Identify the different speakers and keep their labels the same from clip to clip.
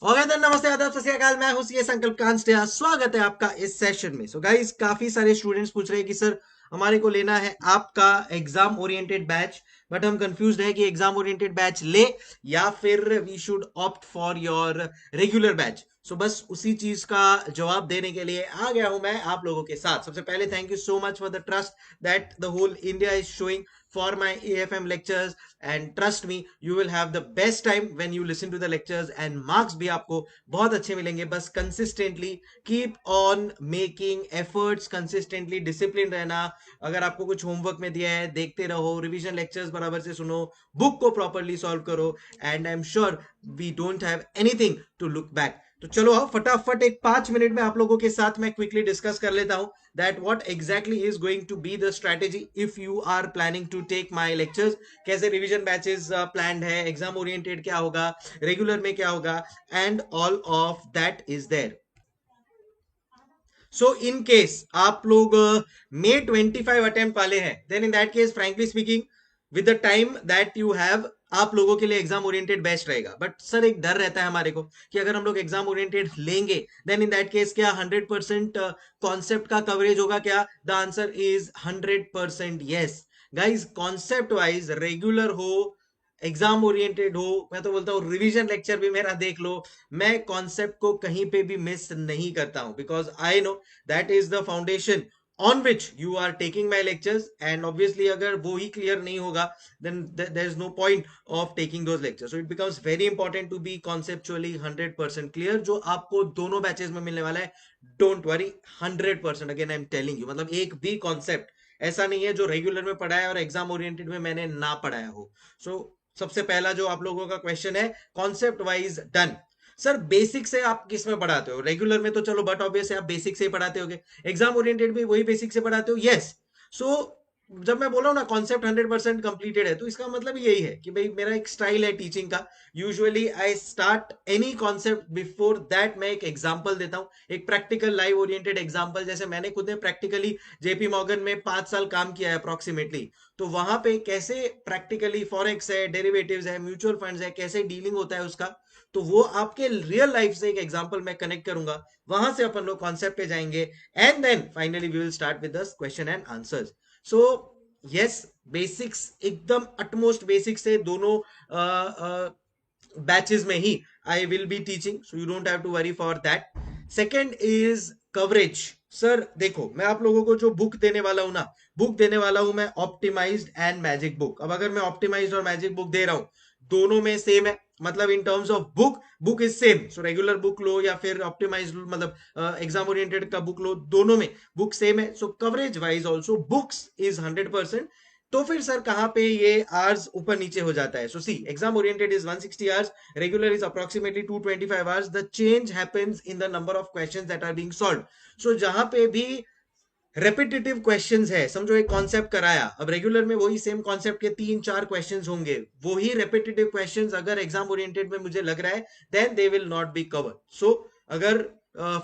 Speaker 1: Okay then, नमस्ते, आदाब, सत श्री अकाल। मैं हूं सीए संकल्प कांस्टिया। स्वागत है आपका इस सेशन में। सो गाइस, काफी सारे स्टूडेंट्स पूछ रहे हैं कि सर हमारे को लेना है आपका एग्जाम ओरिएंटेड बैच, बट हम कंफ्यूज्ड है कि एग्जाम ओरिएंटेड बैच ले या फिर we should opt for your regular batch. So बस उसी चीज का जवाब देने के लिए आ गया हूं मैं आप लोगों के साथ। सबसे पहले thank you so much for the trust that the whole India is showing for my AFM lectures, and trust me, you will have the best time when you listen to the lectures, and marks भी आपको बहुत अच्छे मिलेंगे। बस consistently keep on making efforts, consistently discipline रहना। अगर आपको कुछ होमवर्क में दिया है, देखते रहो, रिवीजन लेक्चर्स बराबर से सुनो, बुक को प्रॉपरली सॉल्व करो, and I am sure we don't have anything to look back. तो चलो आओ फटाफट एक 5 मिनट में आप लोगों के साथ मैं क्विकली डिस्कस कर लेता हूं that what exactly is going to be the strategy if you are planning to take my lectures। कैसे रिवीजन बैचेस प्लान्ड है, एग्जाम ओरिएंटेड क्या होगा, रेगुलर में क्या होगा, and all of that is there. So in case आप लोग may 25 attempt वाले हैं, then in that case frankly speaking with the time that you have, आप लोगों के लिए एग्जाम ओरिएंटेड बेस्ट रहेगा। बट सर एक डर रहता है हमारे को कि अगर हम लोग एग्जाम ओरिएंटेड लेंगे देन इन दैट केस क्या 100% कॉन्सेप्ट का कवरेज होगा क्या? The answer is 100% yes. Guys, concept wise regular हो, एग्जाम ओरिएंटेड हो, मैं तो बोलता हूँ रिवीजन लेक्चर भी मेरा देख लो, मैं कॉन्सेप्ट को कहीं पे भी मिस नहीं करता हूं, because I know that is the foundation on which you are taking my lectures. And obviously अगर वो ही क्लियर नहीं होगा then there is no point of taking those lectures. So it becomes very important to be conceptually 100% clear, जो आपको दोनों batches में मिलने वाला है। Don't worry, 100%, again I am telling you, मतलब एक भी कॉन्सेप्ट ऐसा नहीं है जो रेगुलर में पढ़ा है और एग्जाम ओरिएंटेड में मैंने ना पढ़ाया हो। सो सबसे पहला जो आप लोगों का क्वेश्चन है, concept wise done. Sir basic से आप किस में पढ़ाते हो? रेगुलर में तो चलो बट ऑब्वियस है आप बेसिक से ही पढ़ाते होगे, एग्जाम ओरिएंटेड भी वही बेसिक से पढ़ाते हो। यस। सो जब मैं बोल रहा हूँ ना कॉन्सेप्ट 100% कंप्लीटेड है, तो इसका मतलब यही है कि भाई मेरा एक स्टाइल है टीचिंग का। Usually I start any concept before that मैं एक एग्जांपल देता हूँ, एक प्रैक्टिकल लाइव ओरिएंटेड एग्जांपल। जैसे मैंने खुद ने प्रैक्टिकली जेपी मॉर्गन में 5 साल काम किया है अप्रोक्सीमेटली, तो वहां पे कैसे प्रैक्टिकली फॉरेक्स है, डेरिवेटिव्स है, म्यूचुअल फंड्स है, कैसे डीलिंग होता है उसका, तो वो आपके रियल लाइफ से एक एग्जांपल मैं कनेक्ट करूंगा। वहां से अपन लोग कॉन्सेप्ट पे जाएंगे, and then finally we will start with the question and answers. So yes, basics एकदम अटमोस्ट बेसिक से दोनों बैचेस में ही I will be teaching, so you don't have to worry for that. Second is coverage. Sir देखो, मैं आप लोगों को जो बुक देने वाला हूं ना, बुक देने वाला हूं मैं ऑप्टिमाइज्ड एंड मैजिक बुक। अब अगर मैं ऑप्टिमाइज्ड और मैजिक बुक दे रहा हूं, दोनों में सेम है, मतलब in terms of book, book is same. So regular book लो या फिर ऑप्टिमाइज, मतलब एग्जाम ओरिएंटेड का बुक लो, दोनों में बुक सेम है। So coverage wise also books is 100%। तो फिर सर कहां पे ये आवर्स ऊपर नीचे हो जाता है? So see, exam oriented is 160 hours, regular is approximately 225 hours. The change happens in the number of questions that are being solved. So जहां पे भी रेपिटेटिव क्वेश्चंस है, समझो एक कॉन्सेप्ट कराया, अब रेगुलर में वही सेम कॉन्सेप्ट के 3-4 क्वेश्चंस होंगे, वही रेपिटेटिव क्वेश्चंस अगर एग्जाम ओरिएंटेड में मुझे लग रहा है then they will not be covered. So अगर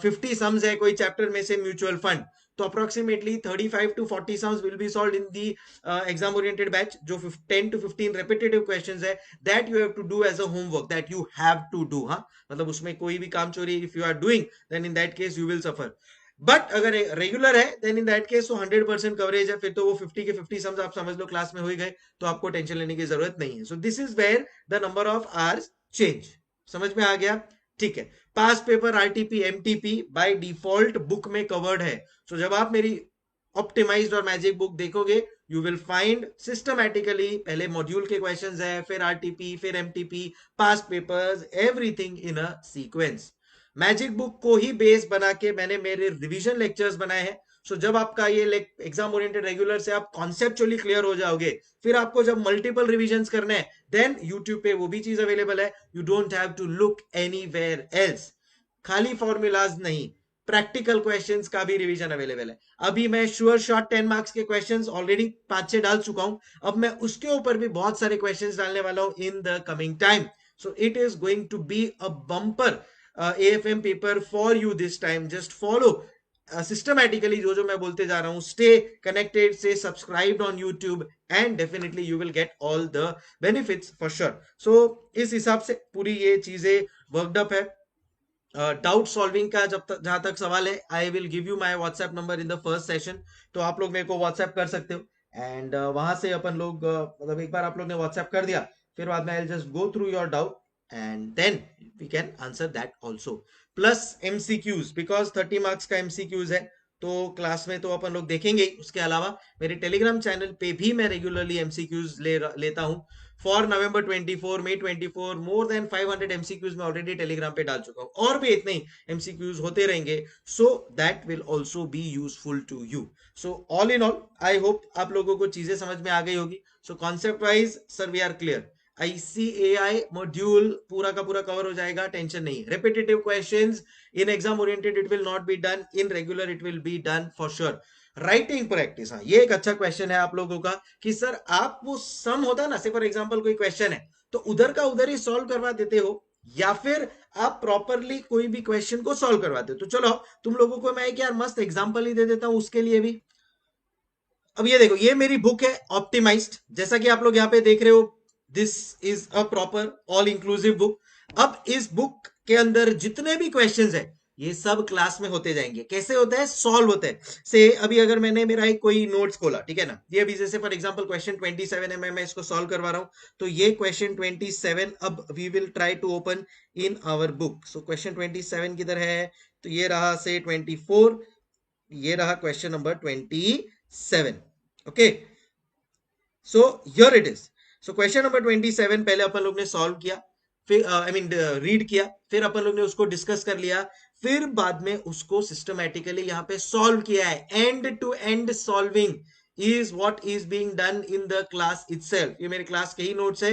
Speaker 1: 50 सम्स है कोई चैप्टर में से म्यूचुअल फंड, तो approximately 35 to 40 sums will be solved in the exam oriented batch. जो 10 to 15 रेपिटेटिव क्वेश्चंस है, that you have to do as a homework, that you have to do. हाँ, मतलब उसमें कोई भी काम चोरी if you are doing then in that case you will suffer. But अगर रेगुलर है देन इन दैट केस तो 100% कवरेज है, फिर तो वो 50 के 50 सम्स आप समझ लो क्लास में हो ही गए, तो आपको टेंशन लेने की जरूरत नहीं है। So this is where the number of hours change. समझ में आ गया? ठीक है। Past paper, RTP, MTP by default book में कवर्ड है। सो जब आप मेरी ऑप्टिमाइज्ड और मैजिक बुक देखोगे, यू विल फाइंड सिस्टमैटिकली पहले मॉड्यूल के क्वेश्चंस है, फिर आरटीपी, फिर MTP, past papers, everything in a sequence. Magic book को ही बेस बना के मैंने मेरे रिवीजन लेक्चर्स बनाए हैं। सो जब आपका ये एग्जाम ओरिएंटेड रेगुलर से आप कॉन्सेप्चुअली क्लियर हो जाओगे, फिर आपको जब मल्टीपल रिवीजन करने हैं देन यूट्यूब पे वो भी चीज अवेलेबल है। You don't have to look anywhere else. खाली फॉर्मूलाज नहीं, प्रैक्टिकल क्वेश्चंस का भी रिवीजन अवेलेबल है। अभी मैं श्योर शॉट 10 मार्क्स के क्वेश्चंस ऑलरेडी 5-6 डाल चुका हूं, अब मैं उसके ऊपर भी बहुत सारे क्वेश्चंस डालने वाला हूं in the coming time. So it is going to be a bumper AFM paper for you this time. Just follow systematically जो जो मैं बोलते जा रहा हूं, स्टे कनेक्टेड, से subscribed on YouTube, and definitely you will get all the benefits for sure. So इस हिसाब से पूरी ये चीजें वर्कड अप है। डाउट सॉल्विंग का जब तक जहां तक सवाल है, I will give you my WhatsApp number in the first session, तो आप लोग मेरे को व्हाट्सएप कर सकते हो। एंड वहां से अपन लोग मतलब एक बार आप लोग ने व्हाट्सएप कर दिया, फिर बाद में I just go through your doubt and then we can answer that also. Plus MCQs, because 30 marks का एमसीक्यूज है, तो क्लास में तो अपन लोग देखेंगे ही। उसके अलावा मेरे टेलीग्राम चैनल पे भी मैं रेगुलरली एमसीक्यूज लेता हूँ। For November 24, May 24, more than 500 MCQs मैं ऑलरेडी टेलीग्राम पे डाल चुका हूँ, और भी इतने ही एमसीक्यूज होते रहेंगे, so that will also be useful to you. So all in all I hope आप लोगों को चीजें समझ में आ गई होगी। सो concept wise sir we are clear. ICAI module पूरा का पूरा कवर हो जाएगा, टेंशन नहीं। Repetitive questions in exam oriented it will not be done, in regular it will be done for sure. Writing practice, हाँ ये एक अच्छा क्वेश्चन है आप लोगों का कि सर आप वो सम होता है ना, से फॉर एग्जांपल कोई क्वेश्चन है तो उधर का उधर ही सॉल्व करवा देते हो, या फिर आप प्रॉपरली कोई भी क्वेश्चन को सॉल्व करवाते हो। तो चलो तुम लोगों को मैं एक यार मस्त एग्जांपल ही दे देता हूं उसके लिए भी। अब ये देखो, ये मेरी बुक है ऑप्टिमाइज्ड, जैसा कि आप लोग यहाँ पे देख रहे हो, this is a proper all inclusive book. अब इस बुक के अंदर जितने भी क्वेश्चंस है ये सब क्लास में होते जाएंगे। कैसे होते हैं? सॉल्व होते हैं। से अभी अगर मैंने मेरा एक कोई नोट्स खोला, ठीक है ना, ये अभी जैसे फॉर एग्जांपल क्वेश्चन 27 है, मैं इसको सॉल्व करवा रहा हूं, तो ये क्वेश्चन 27 अब we will try to open in our book. So question 27 किधर है? तो ये रहा से 24, ये रहा question number 27। Okay, so here it is. So question number 27 पहले अपन लोग ने सॉल्व किया, फिर आई मीन रीड किया, फिर अपन लोग ने उसको डिस्कस कर लिया, फिर बाद में उसको सिस्टमैटिकली यहाँ पे सॉल्व किया है। End to end solving is what is being done in the class itself. ये मेरे क्लास के ही नोट्स है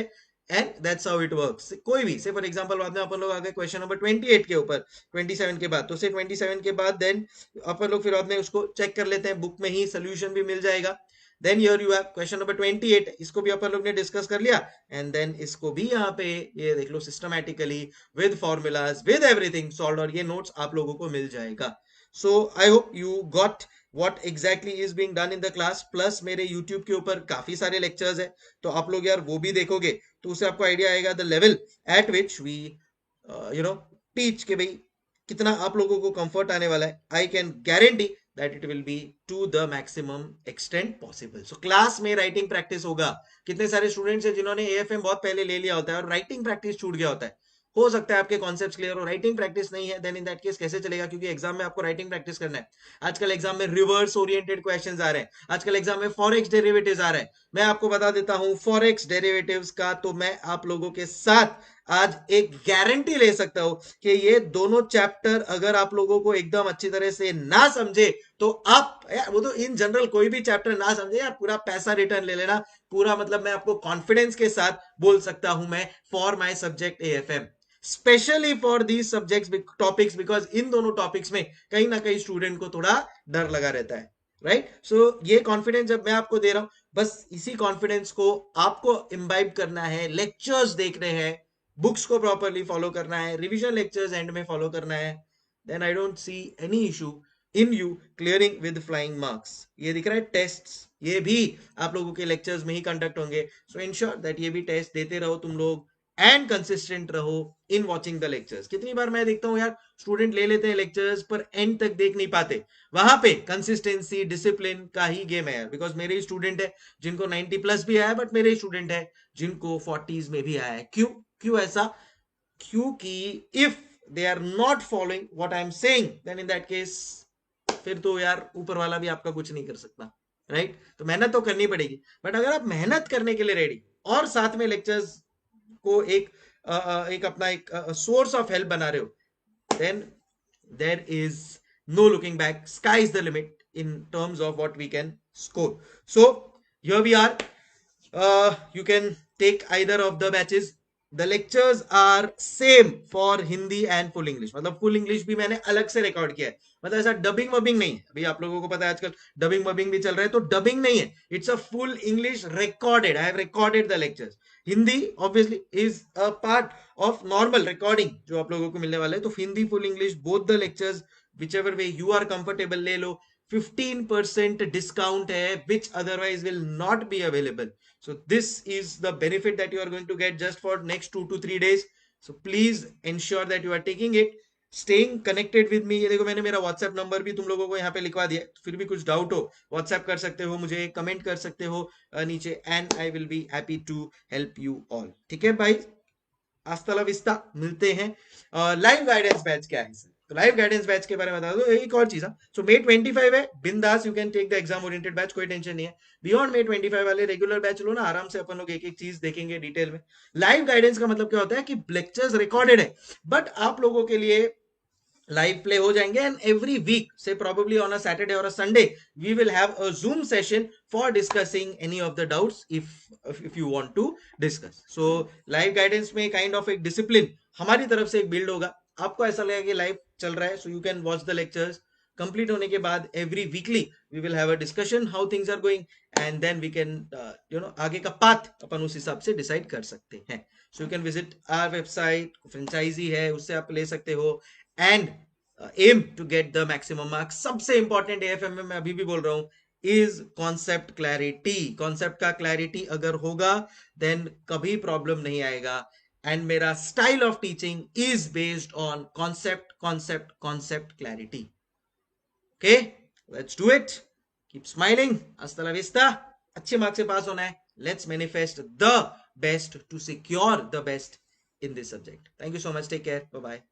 Speaker 1: and that's how it works. कोई भी से फॉर एग्जांपल बाद में अपन लोग आ गए क्वेश्चन नंबर 28 के ऊपर, 27 के बाद, तो से 27 के बाद देन अपन लोग फिर बाद में उसको चेक कर लेते हैं, बुक में ही सोल्यूशन भी मिल जाएगा। Then here you have question number 28, इसको भी अपन लोग ने डिस्कस कर लिया, एंड देन इसको भी यहाँ पे ये देख लो systematically with formulas with everything solve, और ये नोट्स आप लोगों को मिल जाएगा। So I hope you got what exactly is being done in the class। Plus मेरे YouTube के ऊपर काफी सारे लेक्चर्स है, तो आप लोग यार वो भी देखोगे तो उससे आपको आइडिया आएगा the level at which we you know teach, के भाई कितना आप लोगों को कंफर्ट आने वाला है। I can guarantee that it will be to the maximum extent possible। so class में राइटिंग प्रैक्टिस होगा। कितने सारे स्टूडेंट्स हैं जिन्होंने एएफएम बहुत पहले ले लिया होता है और राइटिंग प्रैक्टिस छूट गया होता है। हो सकता है आपके कॉन्सेप्ट्स क्लियर हो, राइटिंग प्रैक्टिस नहीं है, देन इन दैट केस कैसे चलेगा? क्योंकि एग्जाम में आपको राइटिंग प्रैक्टिस करना है। आजकल एग्जाम में रिवर्स ओरिएंटेड क्वेश्चंस आ रहे हैं, आजकल एग्जाम में फॉरेक्स डेरिवेटिव्स आ रहे हैं। मैं आपको बता देता हूं फॉरेक्स डेरिवेटिव्स का, तो मैं आप लोगों के साथ आज एक गारंटी ले सकता हूं कि ये दोनों चैप्टर अगर आप लोगों को एकदम अच्छी तरह से ना समझे तो आप यार, वो तो इन जनरल कोई भी चैप्टर ना समझे यार, पूरा पैसा रिटर्न ले लेना पूरा, मतलब मैं आपको कॉन्फिडेंस के साथ बोल सकता हूं मैं, for my subject AFM, specially for these subjects topics, because in दोनों टॉपिक्स में कहीं ना कहीं स्टूडेंट को थोड़ा डर लगा रहता है, राइट। सो ये कॉन्फिडेंस जब मैं आपको दे रहा हूं, बस इसी कॉन्फिडेंस को आपको इम्बाइब करना है, लेक्चर्स देखने हैं, बुक्स को प्रॉपरली फॉलो करना है, रिवीजन लेक्चर्स एंड में फॉलो करना है, then I don't see any issue in you clearing with flying marks. ये दिख रहा है टेस्ट, ये भी आप लोगों के लेक्चर्स में ही कंडक्ट होंगे। सो इंश्योर दैट ये भी टेस्ट देते रहो तुम लोग एंड कंसिस्टेंट रहो इन वॉचिंग द लेक्चर्स। कितनी बार मैं देखता हूँ यार स्टूडेंट ले लेते हैं लेक्चर्स पर एंड तक देख नहीं पाते, वहां पे कंसिस्टेंसी डिसिप्लिन का ही गेम है यार। बिकॉज मेरे ही स्टूडेंट है जिनको 90 प्लस भी आया, बट मेरे ही स्टूडेंट है जिनको 40s में भी आया है। क्यों क्यों ऐसा? क्योंकि if they are not following what I am saying, then in that case फिर तो यार ऊपर वाला भी आपका कुछ नहीं कर सकता, राइट। तो मेहनत तो करनी पड़ेगी, बट अगर आप मेहनत करने के लिए रेडी और साथ में लेक्चर्स को एक अपना एक सोर्स ऑफ हेल्प बना रहे हो, then there is no looking back, sky is the limit in terms of what we can score। So here we are, you can take either of the batches। the lectures are same for Hindi and full English, मतलब full English भी मैंने अलग से record किया है, मतलब ऐसा dubbing वबिंग नहीं है। अभी आप लोगों को पता है आजकल डबिंग वबिंग भी चल रहा है, तो डबिंग नहीं है, it's a full English recorded, I have recorded the lectures. Hindi obviously is a part of normal recording जो आप लोगों को मिलने वाला है, तो Hindi full English both the lectures whichever way you are comfortable ले लो। 15% डिस्काउंट है which otherwise will not be available. So this is the benefit that you are going to get just for next 2 to 3 days। So please ensure that you are taking it staying connected with me. ये देखो मैंने मेरा WhatsApp number भी तुम लोगों को यहाँ पे लिखवा दिया है, तो फिर भी कुछ डाउट हो व्हाट्सएप कर सकते हो, मुझे कमेंट कर सकते हो नीचे, and I will be happy to help you all. ठीक है भाई, हasta la vista, मिलते हैं। लाइव गाइडेंस बैच क्या है सर? तो लाइव गाइडेंस बैच के बारे में बता दो एक और चीज। सो मे 25 है, बिंदास you can take the exam oriented batch, कोई टेंशन नहीं है। बियॉन्ड मे 25 वाले रेगुलर बैच लो ना, आराम से अपन लोग एक एक चीज देखेंगे डिटेल में। लाइव गाइडेंस का मतलब क्या होता है कि लेक्चर्स रिकॉर्डेड है, बट आप लोगों के लिए लाइव प्ले हो जाएंगे, एंड एवरी वीक से प्रोबेबली ऑन अ सैटरडे और a Sunday we will have a Zoom session for discussing any of the doubts if you want to discuss. So live guidance में kind of एक discipline हमारी तरफ से एक build होगा। आपको ऐसा लगेगा कि लाइव चल रहा है, so you can watch the lectures. Complete होने के बाद every weekly we will have a discussion how things are going, and then we can आगे का पाथ अपन उस हिसाब से डिसाइड कर सकते हैं। So you can visit our website, franchise है उससे आप ले सकते हो, and aim to get the maximum marks. सबसे इंपॉर्टेंट एएफएम में मैं अभी भी बोल रहा हूं इज कॉन्सेप्ट क्लैरिटी। कॉन्सेप्ट का क्लैरिटी अगर होगा देन कभी प्रॉब्लम नहीं आएगा, एंड मेरा style of teaching is based on concept concept concept clarity. Okay, let's do it, keep smiling, हasta la vista। अच्छे मार्क्स से पास होना है, let's manifest the best to secure the best in this subject. Thank you so much, take care, bye bye.